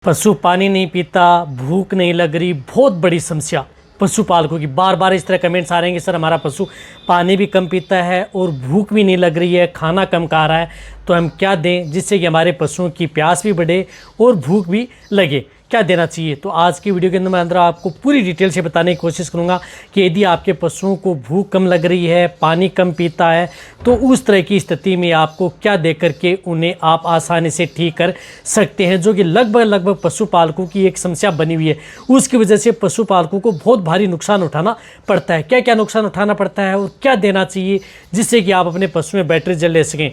पशु पानी नहीं पीता, भूख नहीं लग रही, बहुत बड़ी समस्या पशुपालकों की। बार बार इस तरह कमेंट्स आ रहे हैं कि सर हमारा पशु पानी भी कम पीता है और भूख भी नहीं लग रही है, खाना कम खा रहा है, तो हम क्या दें जिससे कि हमारे पशुओं की प्यास भी बढ़े और भूख भी लगे, क्या देना चाहिए। तो आज की वीडियो के अंदर मैं आपको पूरी डिटेल से बताने की कोशिश करूंगा कि यदि आपके पशुओं को भूख कम लग रही है, पानी कम पीता है, तो उस तरह की स्थिति में आपको क्या दे करके उन्हें आप आसानी से ठीक कर सकते हैं, जो कि लगभग पशुपालकों की एक समस्या बनी हुई है। उसकी वजह से पशुपालकों को बहुत भारी नुकसान उठाना पड़ता है। क्या क्या नुकसान उठाना पड़ता है और क्या देना चाहिए जिससे कि आप अपने पशु में बेटर रिजल्ट ले सकें।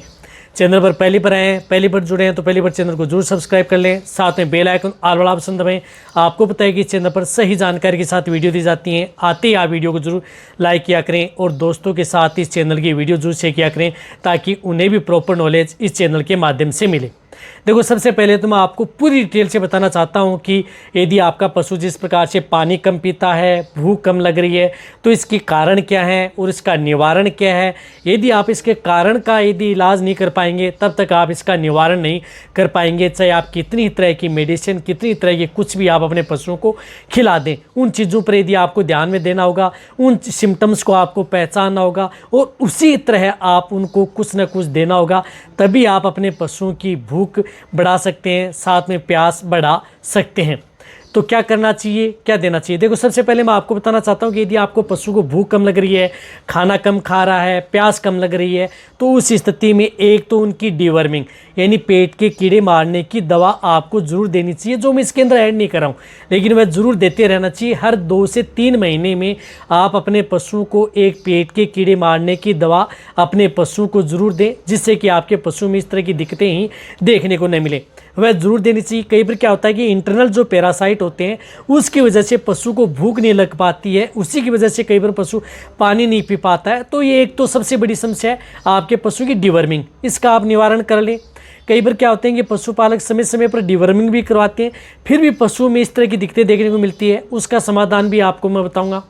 चैनल पर पहली बार आए हैं, पहली बार जुड़े हैं तो पहली बार चैनल को जरूर सब्सक्राइब कर लें, साथ में बेल आइकन ऑल वाला ऑप्शन दबाएं। आपको पता है कि इस चैनल पर सही जानकारी के साथ वीडियो दी जाती हैं। आते ही आप वीडियो को जरूर लाइक किया करें और दोस्तों के साथ इस चैनल की वीडियो जरूर शेयर किया करें ताकि उन्हें भी प्रॉपर नॉलेज इस चैनल के माध्यम से मिले। देखो, सबसे पहले तो मैं आपको पूरी डिटेल से बताना चाहता हूं कि यदि आपका पशु जिस प्रकार से पानी कम पीता है, भूख कम लग रही है, तो इसके कारण क्या है और इसका निवारण क्या है। यदि आप इसके कारण का यदि इलाज नहीं कर पाएंगे तब तक आप इसका निवारण नहीं कर पाएंगे। चाहे आप कितनी तरह की मेडिसिन, कितनी तरह की कुछ भी आप अपने पशुओं को खिला दें, उन चीज़ों पर यदि आपको ध्यान में देना होगा, उन सिम्टम्स को आपको पहचानना होगा और उसी तरह आप उनको कुछ ना कुछ देना होगा, तभी आप अपने पशुओं की भूख बढ़ा सकते हैं, साथ में प्यास बढ़ा सकते हैं। तो क्या करना चाहिए, क्या देना चाहिए। देखो, सबसे पहले मैं आपको बताना चाहता हूं कि यदि आपको पशु को भूख कम लग रही है, खाना कम खा रहा है, प्यास कम लग रही है, तो उस स्थिति में एक तो उनकी डिवर्मिंग यानी पेट के कीड़े मारने की दवा आपको जरूर देनी चाहिए, जो मैं इसके अंदर ऐड नहीं कर रहा हूँ, लेकिन वह जरूर देते रहना चाहिए। हर 2 से 3 महीने में आप अपने पशु को एक पेट के कीड़े मारने की दवा अपने पशु को जरूर दें, जिससे कि आपके पशु में इस तरह की दिक्कतें ही देखने को न मिले, वह जरूर देनी चाहिए। कई बार क्या होता है कि इंटरनल जो पैरासाइट होते हैं उसकी वजह से पशु को भूख नहीं लग पाती है, उसी की वजह से कई बार पशु पानी नहीं पी पाता है। तो ये एक तो सबसे बड़ी समस्या है आपके पशु की डिवर्मिंग, इसका आप निवारण कर लें। कई बार क्या होते हैं कि पशुपालक समय समय पर डिवर्मिंग भी करवाते हैं, फिर भी पशुओं में इस तरह की दिक्कतें देखने को मिलती है, उसका समाधान भी आपको मैं बताऊंगा।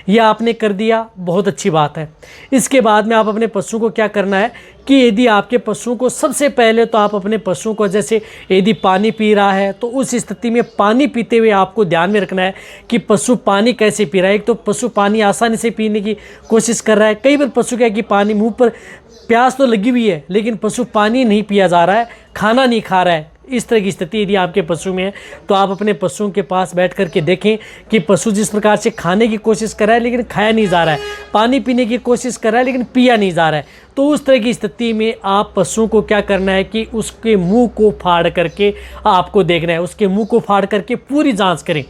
यह आपने कर दिया, बहुत अच्छी बात है। इसके बाद में आप अपने पशु को क्या करना है कि यदि आपके पशु को सबसे पहले तो आप अपने पशु को जैसे यदि पानी पी रहा है तो उस स्थिति में पानी पीते हुए आपको ध्यान में रखना है कि पशु पानी कैसे पी रहा है। एक तो पशु पानी आसानी से पीने की कोशिश कर रहा है, कई बार पशु क्या है कि पानी मुंह पर प्यास तो लगी हुई है लेकिन पशु पानी नहीं पिया जा रहा है, खाना नहीं खा रहा है। इस तरह की स्थिति यदि आपके पशु में है तो आप अपने पशुओं के पास बैठ करके देखें कि पशु जिस प्रकार से खाने की कोशिश कर रहा है लेकिन खाया नहीं जा रहा है, पानी पीने की कोशिश कर रहा है लेकिन पिया नहीं जा रहा है, तो उस तरह की स्थिति में आप पशुओं को क्या करना है कि उसके मुंह को फाड़ करके आपको देखना है। उसके मुंह को फाड़ करके पूरी जांच करें,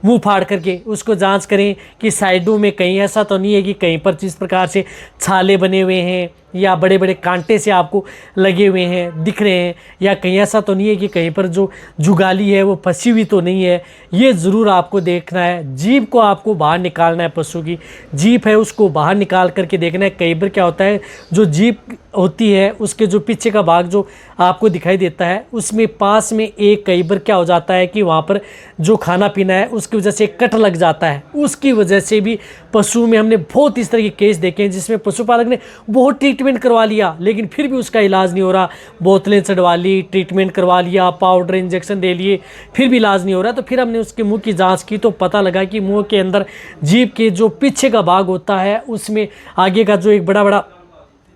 मुंह फाड़ करके उसको जांच करें कि साइडों में कहीं ऐसा तो नहीं है कि कहीं पर जिस प्रकार से छाले बने हुए हैं या बड़े बड़े कांटे से आपको लगे हुए हैं दिख रहे हैं, या कहीं ऐसा तो नहीं है कि कहीं पर जो जुगाली है वो फंसी हुई तो नहीं है। ये ज़रूर आपको देखना है। जीभ को आपको बाहर निकालना है, पशु की जीभ है उसको बाहर निकाल करके देखना है। कई बार क्या होता है जो जीभ होती है उसके जो पीछे का भाग जो आपको दिखाई देता है उसमें पास में एक कई बार क्या हो जाता है कि वहाँ पर जो खाना पीना है उसकी वजह से कट लग जाता है, उसकी वजह से भी पशु में हमने बहुत इस तरह के केस देखे हैं जिसमें पशुपालक ने बहुत ट्रीटमेंट करवा लिया लेकिन फिर भी उसका इलाज नहीं हो रहा। बोतलें चढ़वा ली, ट्रीटमेंट करवा लिया, पाउडर इंजेक्शन दे लिए, फिर भी इलाज नहीं हो रहा। तो फिर हमने उसके मुंह की जांच की तो पता लगा कि मुंह के अंदर जीभ के जो पीछे का भाग होता है उसमें आगे का जो एक बड़ा बड़ा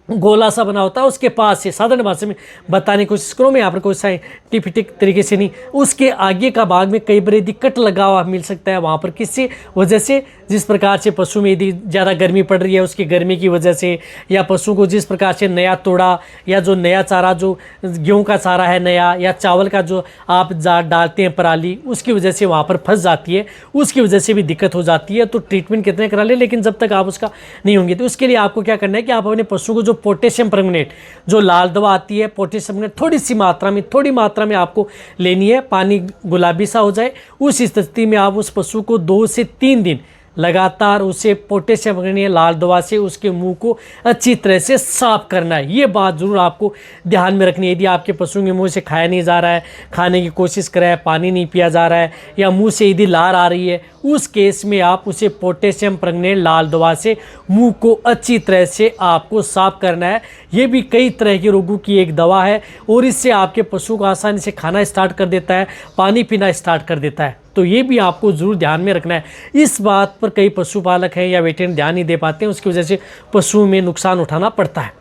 गोला सा बना होता है, उसके पास से साधारण भाषा में बताने की कोशिश करो, मैं यहाँ पर कोई साइंटिफिक तरीके से नहीं, उसके आगे का भाग में कई बार यदि कट लगा हुआ मिल सकता है वहाँ पर, किसी वजह से जिस प्रकार से पशु में यदि ज़्यादा गर्मी पड़ रही है उसकी गर्मी की वजह से, या पशु को जिस प्रकार से नया तोड़ा या जो नया चारा जो गेहूँ का चारा है नया या चावल का जो आप डालते हैं पराली, उसकी वजह से वहाँ पर फंस जाती है, उसकी वजह से भी दिक्कत हो जाती है। तो ट्रीटमेंट कितने करा ले लेकिन जब तक आप उसका नहीं होंगे तो उसके लिए आपको क्या करना है कि आप अपने पशु को जो पोटेशियम परमंगनेट जो लाल दवा आती है, पोटेशियम परमंगनेट थोड़ी मात्रा में आपको लेनी है, पानी गुलाबी सा हो जाए, उस स्थिति में आप उस पशु को 2 से 3 दिन लगातार उसे पोटेशियम पकड़नी है, लाल दवा से उसके मुंह को अच्छी तरह से साफ करना है। ये बात ज़रूर आपको ध्यान में रखनी है। यदि आपके पशु के मुंह से खाया नहीं जा रहा है, खाने की कोशिश कर रहा है, पानी नहीं पिया जा रहा है, या मुंह से यदि लार आ रही है, उस केस में आप उसे पोटेशियम प्रेग्नेंट लाल दवा से मुंह को अच्छी तरह से आपको साफ करना है। ये भी कई तरह के रोगों की एक दवा है और इससे आपके पशु को आसानी से खाना स्टार्ट कर देता है, पानी पीना स्टार्ट कर देता है। तो ये भी आपको ज़रूर ध्यान में रखना है। इस बात पर कई पशुपालक हैं या वेटरनरी ध्यान नहीं दे पाते हैं, उसकी वजह से पशु में नुकसान उठाना पड़ता है।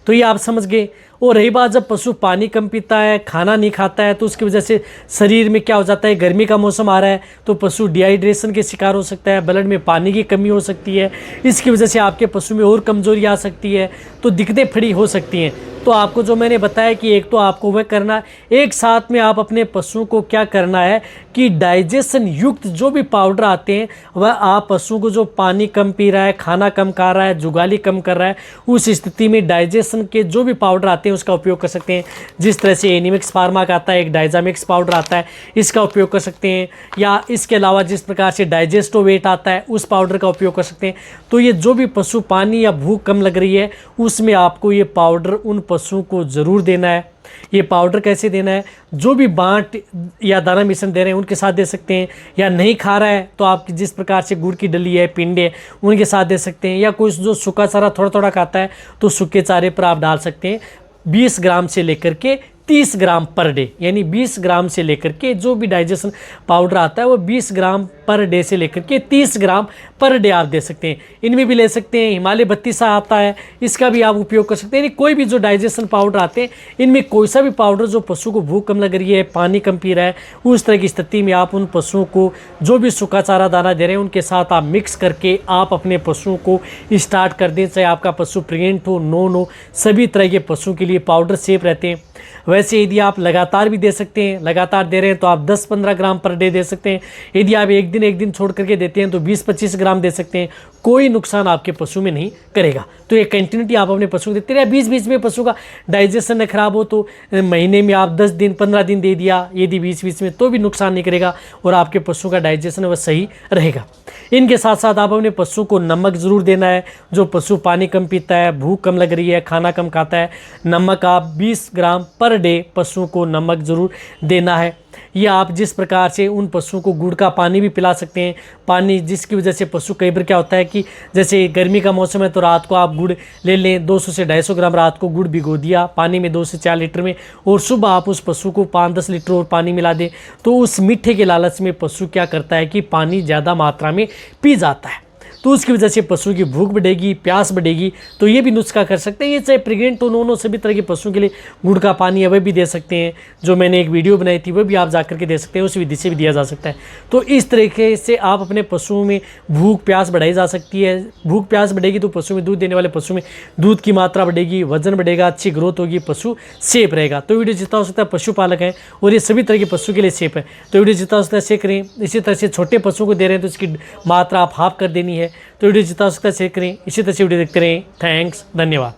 तो ये आप समझ गए। और रही बात, जब पशु पानी कम पीता है, खाना नहीं खाता है, तो उसकी वजह से शरीर में क्या हो जाता है, गर्मी का मौसम आ रहा है तो पशु डिहाइड्रेशन के शिकार हो सकता है, ब्लड में पानी की कमी हो सकती है। इसकी वजह से आपके पशु में और कमजोरी आ सकती है, तो दिक्कतें खड़ी हो सकती हैं। तो आपको जो मैंने बताया कि एक तो आपको वह करना है, एक साथ में आप अपने पशु को क्या करना है कि डाइजेशन युक्त जो भी पाउडर आते हैं वह आप पशु को, जो पानी कम पी रहा है, खाना कम खा रहा है, जुगाली कम कर रहा है, उस स्थिति में डाइजेशन के जो भी पाउडर आते हैं उसका उपयोग कर सकते हैं। जिस तरह से एनिमिक्स फार्मा का आता है, एक डायजामिक्स पाउडर आता है, इसका उपयोग कर सकते हैं। या इसके अलावा जिस प्रकार से डाइजेस्टोवेट आता है उस पाउडर का उपयोग कर सकते हैं। तो ये जो भी पशु पानी या भूख कम लग रही है उसमें आपको ये पाउडर उन पशुओं को ज़रूर देना है। ये पाउडर कैसे देना है, जो भी बांट या दाना मिश्रण दे रहे हैं उनके साथ दे सकते हैं, या नहीं खा रहा है तो आप जिस प्रकार से गुड़ की डली है, पिंडे, उनके साथ दे सकते हैं। या कोई जो सूखा चारा थोड़ा थोड़ा खाता है तो सूखे चारे पर आप डाल सकते हैं। 20 ग्राम से लेकर के 30 ग्राम पर डे, यानी 20 ग्राम से लेकर के जो भी डाइजेशन पाउडर आता है वो 20 ग्राम पर डे से लेकर के 30 ग्राम पर डे आप दे सकते हैं। इनमें भी ले सकते हैं, हिमालय 32 आता है, इसका भी आप उपयोग कर सकते हैं। यानी कोई भी जो डाइजेशन पाउडर आते हैं इनमें कोई सा भी पाउडर जो पशु को भूख कम लग रही है, पानी कम पी रहा है, उस तरह की स्थिति में आप उन पशुओं को जो भी सूखा चारा दाना दे रहे हैं उनके साथ आप मिक्स करके आप अपने पशुओं को स्टार्ट कर दें। चाहे आपका पशु प्रेग्नेंट हो, नॉन हो, सभी तरह के पशुओं के लिए पाउडर सेफ रहते हैं। वैसे यदि आप लगातार भी दे सकते हैं, लगातार दे रहे हैं तो आप 10-15 ग्राम पर डे दे सकते हैं। यदि आप एक दिन छोड़ करके देते हैं तो 20-25 ग्राम दे सकते हैं। कोई नुकसान आपके पशु में नहीं करेगा। तो ये कंटिन्यूटी आप अपने पशु को देते रहे। बीच बीच में पशु का डाइजेशन न खराब हो तो महीने में आप 10 दिन 15 दिन दे दिया यदि बीच बीच में, तो भी नुकसान नहीं करेगा और आपके पशु का डाइजेशन वह सही रहेगा। इनके साथ साथ आप अपने पशु को नमक ज़रूर देना है। जो पशु पानी कम पीता है, भूख कम लग रही है, खाना कम खाता है, नमक आप 20 ग्राम पर डे पशु को नमक ज़रूर देना है। ये आप जिस प्रकार से उन पशुओं को गुड़ का पानी भी पिला सकते हैं। पानी जिसकी वजह से पशु, कई बार क्या होता है कि जैसे गर्मी का मौसम है तो रात को आप गुड़ ले लें, 200 से 250 ग्राम रात को गुड़ भिगो दिया पानी में 2 से 4 लीटर में, और सुबह आप उस पशु को 5-10 लीटर और पानी मिला दें। तो उस मीठे के लालच में पशु क्या करता है कि पानी ज़्यादा मात्रा में पी जाता है, तो उसकी वजह से पशु की भूख बढ़ेगी, प्यास बढ़ेगी। तो ये भी नुस्खा कर सकते हैं। ये चाहे प्रेग्नेंट हो, नॉन, सभी तरह के पशुओं के लिए गुड़ का पानी है वह भी दे सकते हैं। जो मैंने एक वीडियो बनाई थी वह भी आप जा करके दे सकते हैं, उस विधि से भी दिया जा सकता है। तो इस तरीके से आप अपने पशुओं में भूख प्यास बढ़ाई जा सकती है। भूख प्यास बढ़ेगी तो पशु में, दूध देने वाले पशु में दूध की मात्रा बढ़ेगी, वजन बढ़ेगा, अच्छी ग्रोथ होगी, पशु सेफ रहेगा। तो वीडियो जितना हो सकता है पशुपालक हैं और ये सभी तरह के पशु के लिए सेफ है, तो वीडियो जितना हो सकता है शेयर करें। इसी तरह से छोटे पशुओं को दे रहे हैं तो इसकी मात्रा आप हाफ कर देनी है। तो वीडियो जितना हो सकता है शेयर करें। इसी तरह से वीडियो देखते रहें। थैंक्स, धन्यवाद।